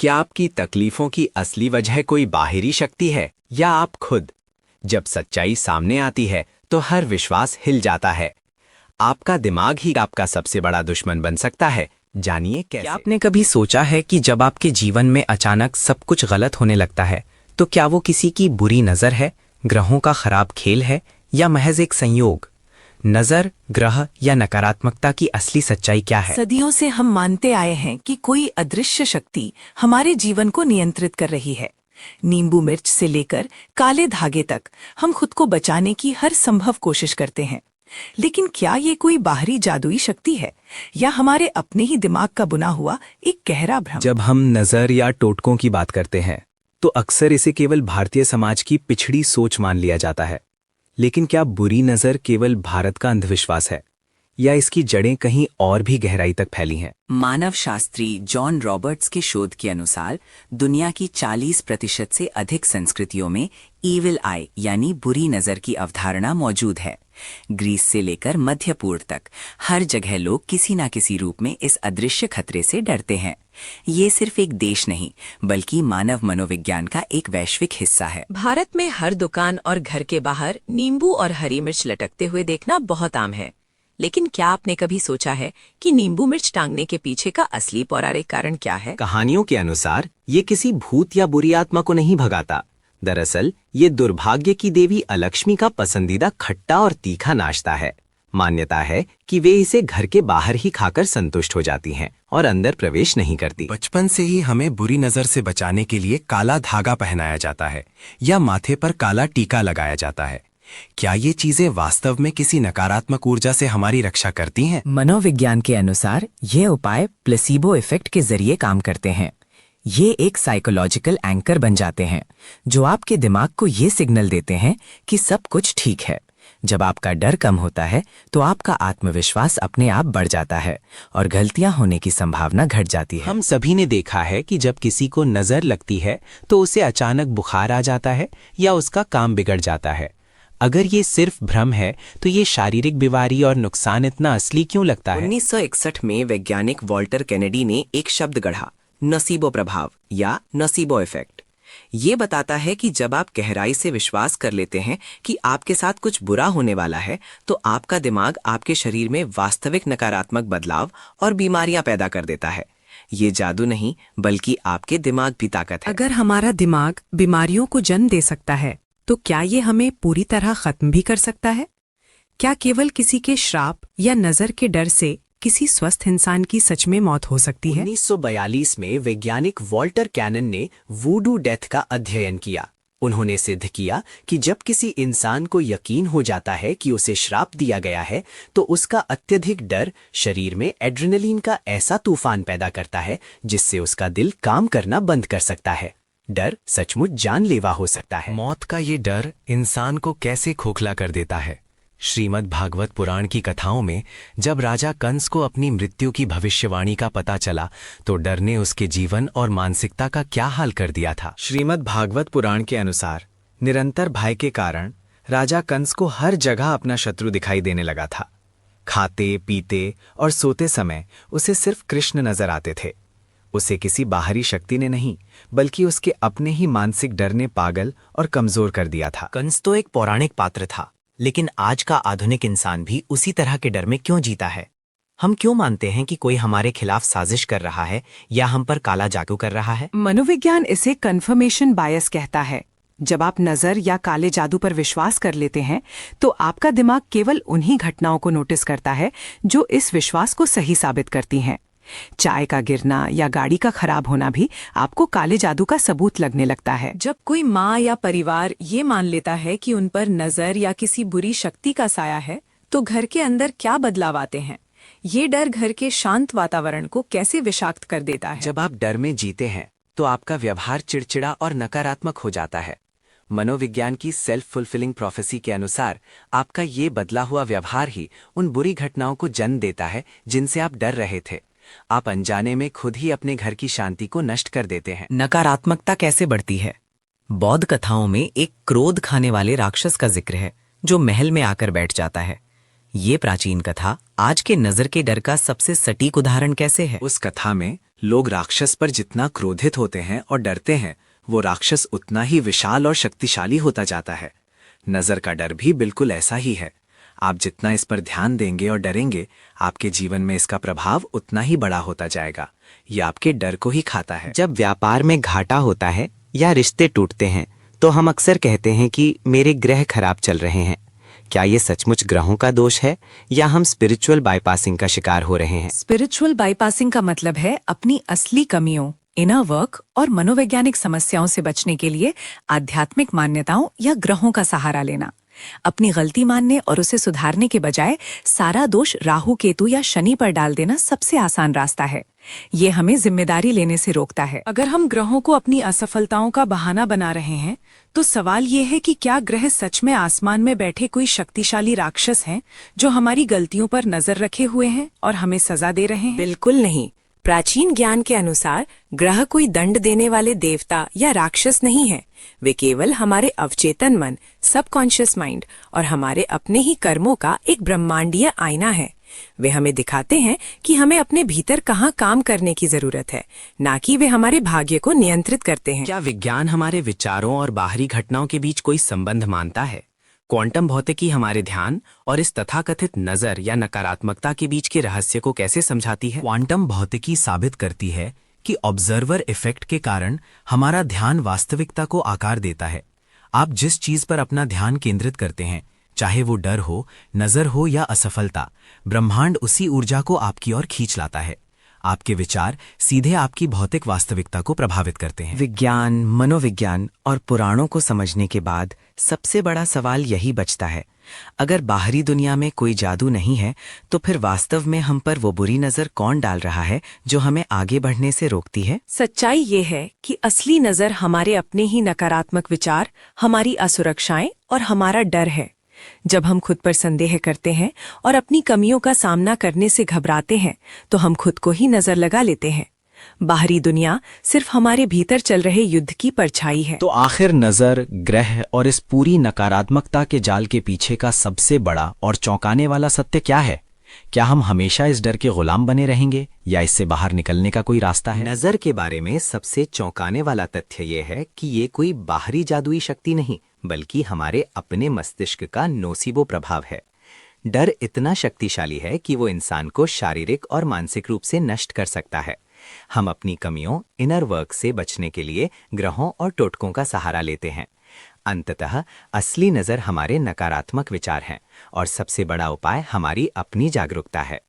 क्या आपकी तकलीफों की असली वजह कोई बाहरी शक्ति है या आप खुद? जब सच्चाई सामने आती है तो हर विश्वास हिल जाता है। आपका दिमाग ही आपका सबसे बड़ा दुश्मन बन सकता है। जानिए कैसे। क्या आपने कभी सोचा है कि जब आपके जीवन में अचानक सब कुछ गलत होने लगता है तो क्या वो किसी की बुरी नज़र है, ग्रहों का खराब खेल है या महज एक संयोग? नज़र, ग्रह या नकारात्मकता की असली सच्चाई क्या है? सदियों से हम मानते आए हैं कि कोई अदृश्य शक्ति हमारे जीवन को नियंत्रित कर रही है। नींबू मिर्च से लेकर काले धागे तक हम खुद को बचाने की हर संभव कोशिश करते हैं। लेकिन क्या ये कोई बाहरी जादुई शक्ति है या हमारे अपने ही दिमाग का बुना हुआ एक गहरा भ्रम? जब हम नज़र या टोटकों की बात करते हैं तो अक्सर इसे केवल भारतीय समाज की पिछड़ी सोच मान लिया जाता है। लेकिन क्या बुरी नज़र केवल भारत का अंधविश्वास है या इसकी जड़ें कहीं और भी गहराई तक फैली हैं? मानव शास्त्री जॉन रॉबर्ट्स के शोध के अनुसार दुनिया की 40% से अधिक संस्कृतियों में ईविल आई यानी बुरी नज़र की अवधारणा मौजूद है। ग्रीस से लेकर मध्य पूर्व तक हर जगह लोग किसी न किसी रूप में इस अदृश्य खतरे से डरते हैं। ये सिर्फ एक देश नहीं बल्कि मानव मनोविज्ञान का एक वैश्विक हिस्सा है। भारत में हर दुकान और घर के बाहर नींबू और हरी मिर्च लटकते हुए देखना बहुत आम है। लेकिन क्या आपने कभी सोचा है कि नींबू मिर्च टांगने के पीछे का असली पौराणिक कारण क्या है? कहानियों के अनुसार ये किसी भूत या बुरी आत्मा को नहीं भगाता। दरअसल ये दुर्भाग्य की देवी अलक्ष्मी का पसंदीदा खट्टा और तीखा नाश्ता है। मान्यता है कि वे इसे घर के बाहर ही खाकर संतुष्ट हो जाती हैं और अंदर प्रवेश नहीं करती। बचपन से ही हमें बुरी नजर से बचाने के लिए काला धागा पहनाया जाता है या माथे पर काला टीका लगाया जाता है। क्या ये चीजें वास्तव में किसी नकारात्मक ऊर्जा से हमारी रक्षा करती हैं? मनोविज्ञान के अनुसार ये उपाय प्लेसीबो इफेक्ट के जरिए काम करते हैं। ये एक साइकोलॉजिकल एंकर बन जाते हैं जो आपके दिमाग को ये सिग्नल देते हैं कि सब कुछ ठीक है। जब आपका डर कम होता है तो आपका आत्मविश्वास अपने आप बढ़ जाता है और गलतियां होने की संभावना घट जाती है। हम सभी ने देखा है कि जब किसी को नजर लगती है तो उसे अचानक बुखार आ जाता है या उसका काम बिगड़ जाता है। अगर ये सिर्फ भ्रम है तो ये शारीरिक बीमारी और नुकसान इतना असली क्यों लगता है? 1961 में वैज्ञानिक वॉल्टर केनेडी ने एक शब्द गढ़ा, नसीबो प्रभाव या नसीबो इफेक्ट। ये बताता है कि जब आप गहराई से विश्वास कर लेते हैं कि आपके साथ कुछ बुरा होने वाला है तो आपका दिमाग आपके शरीर में वास्तविक नकारात्मक बदलाव और बीमारियां पैदा कर देता है। ये जादू नहीं बल्कि आपके दिमाग की ताकत है। अगर हमारा दिमाग बीमारियों को जन्म दे सकता है तो क्या ये हमें पूरी तरह खत्म भी कर सकता है? क्या केवल किसी के श्राप या नजर के डर से किसी स्वस्थ इंसान की सच में मौत हो सकती है? 1942 में वैज्ञानिक वॉल्टर कैनन ने वूडू डेथ का अध्ययन किया। उन्होंने सिद्ध किया कि जब किसी इंसान को यकीन हो जाता है कि उसे श्राप दिया गया है तो उसका अत्यधिक डर शरीर में एड्रेनलिन का ऐसा तूफान पैदा करता है जिससे उसका दिल काम करना बंद कर सकता है। डर सचमुच जानलेवा हो सकता है। मौत का ये डर इंसान को कैसे खोखला कर देता है। श्रीमद् भागवत पुराण की कथाओं में जब राजा कंस को अपनी मृत्यु की भविष्यवाणी का पता चला तो डर ने उसके जीवन और मानसिकता का क्या हाल कर दिया था। श्रीमद् भागवत पुराण के अनुसार निरंतर भय के कारण राजा कंस को हर जगह अपना शत्रु दिखाई देने लगा था। खाते पीते और सोते समय उसे सिर्फ कृष्ण नजर आते थे। उसे किसी बाहरी शक्ति ने नहीं बल्कि उसके अपने ही मानसिक डर ने पागल और कमजोर कर दिया था। कंस तो एक पौराणिक पात्र था, लेकिन आज का आधुनिक इंसान भी उसी तरह के डर में क्यों जीता है? हम क्यों मानते हैं कि कोई हमारे खिलाफ साजिश कर रहा है या हम पर काला जादू कर रहा है? मनोविज्ञान इसे कन्फर्मेशन बायस कहता है। जब आप नजर या काले जादू पर विश्वास कर लेते हैं तो आपका दिमाग केवल उन्हीं घटनाओं को नोटिस करता है जो इस विश्वास को सही साबित करती हैं। चाय का गिरना या गाड़ी का खराब होना भी आपको काले जादू का सबूत लगने लगता है। जब कोई माँ या परिवार ये मान लेता है कि उन पर नजर या किसी बुरी शक्ति का साया है तो घर के अंदर क्या बदलाव आते हैं? ये डर घर के शांत वातावरण को कैसे विषाक्त कर देता है? जब आप डर में जीते हैं तो आपका व्यवहार चिड़चिड़ा और नकारात्मक हो जाता है। मनोविज्ञान की सेल्फ फुलफिलिंग प्रोफेसी के अनुसार आपका ये बदला हुआ व्यवहार ही उन बुरी घटनाओं को जन्म देता है जिनसे आप डर रहे थे। आप अनजाने में खुद ही अपने घर की शांति को नष्ट कर देते हैं। नकारात्मकता कैसे बढ़ती है? बौद्ध कथाओं में एक क्रोध खाने वाले राक्षस का जिक्र है जो महल में आकर बैठ जाता है। ये प्राचीन कथा आज के नजर के डर का सबसे सटीक उदाहरण कैसे है? उस कथा में लोग राक्षस पर जितना क्रोधित होते हैं और डरते हैं, वो राक्षस उतना ही विशाल और शक्तिशाली होता जाता है। नजर का डर भी बिल्कुल ऐसा ही है। आप जितना इस पर ध्यान देंगे और डरेंगे, आपके जीवन में इसका प्रभाव उतना ही बड़ा होता जाएगा। ये आपके डर को ही खाता है। जब व्यापार में घाटा होता है या रिश्ते टूटते हैं तो हम अक्सर कहते हैं कि मेरे ग्रह खराब चल रहे हैं। क्या ये सचमुच ग्रहों का दोष है या हम स्पिरिचुअल बाईपासिंग का शिकार हो रहे हैं? स्पिरिचुअल बाईपासिंग का मतलब है अपनी असली कमियों, इनर वर्क और मनोवैज्ञानिक समस्याओं से बचने के लिए आध्यात्मिक मान्यताओं या ग्रहों का सहारा लेना। अपनी गलती मानने और उसे सुधारने के बजाय सारा दोष राहु, केतु या शनि पर डाल देना सबसे आसान रास्ता है। ये हमें जिम्मेदारी लेने से रोकता है। अगर हम ग्रहों को अपनी असफलताओं का बहाना बना रहे हैं, तो सवाल ये है कि क्या ग्रह सच में आसमान में बैठे कोई शक्तिशाली राक्षस हैं जो हमारी गलतियों पर नजर रखे हुए हैं और हमें सजा दे रहे हैं? बिल्कुल नहीं। प्राचीन ज्ञान के अनुसार ग्रह कोई दंड देने वाले देवता या राक्षस नहीं है। वे केवल हमारे अवचेतन मन, सबकॉन्शियस माइंड और हमारे अपने ही कर्मों का एक ब्रह्मांडीय आईना है। वे हमें दिखाते हैं कि हमें अपने भीतर कहाँ काम करने की जरूरत है, ना कि वे हमारे भाग्य को नियंत्रित करते हैं। क्या विज्ञान हमारे विचारों और बाहरी घटनाओं के बीच कोई संबंध मानता है? क्वांटम भौतिकी हमारे ध्यान और इस तथाकथित नजर या नकारात्मकता के बीच के रहस्य को कैसे समझाती है? क्वांटम भौतिकी साबित करती है कि ऑब्जर्वर इफेक्ट के कारण हमारा ध्यान वास्तविकता को आकार देता है। आप जिस चीज पर अपना ध्यान केंद्रित करते हैं, चाहे वो डर हो, नजर हो या असफलता, ब्रह्मांड उसी ऊर्जा को आपकी ओर खींच लाता है। आपके विचार सीधे आपकी भौतिक वास्तविकता को प्रभावित करते हैं। विज्ञान, मनोविज्ञान और पुराणों को समझने के बाद सबसे बड़ा सवाल यही बचता है, अगर बाहरी दुनिया में कोई जादू नहीं है तो फिर वास्तव में हम पर वो बुरी नजर कौन डाल रहा है जो हमें आगे बढ़ने से रोकती है? सच्चाई ये है कि असली नजर हमारे अपने ही नकारात्मक विचार, हमारी असुरक्षाएं और हमारा डर है। जब हम खुद पर संदेह करते हैं और अपनी कमियों का सामना करने से घबराते हैं, तो हम खुद को ही नजर लगा लेते हैं। बाहरी दुनिया सिर्फ हमारे भीतर चल रहे युद्ध की परछाई है। तो आखिर नजर, ग्रह और इस पूरी नकारात्मकता के जाल के पीछे का सबसे बड़ा और चौंकाने वाला सत्य क्या है? क्या हम हमेशा इस डर के गुलाम बने रहेंगे या इससे बाहर निकलने का कोई रास्ता है? नजर के बारे में सबसे चौंकाने वाला तथ्य ये है कि ये कोई बाहरी जादुई शक्ति नहीं, बल्कि हमारे अपने मस्तिष्क का नोसिबो प्रभाव है। डर इतना शक्तिशाली है कि वो इंसान को शारीरिक और मानसिक रूप से नष्ट कर सकता है। हम अपनी कमियों, इनर वर्क से बचने के लिए ग्रहों और टोटकों का सहारा लेते हैं। अंततः असली नजर हमारे नकारात्मक विचार हैं और सबसे बड़ा उपाय हमारी अपनी जागरूकता है।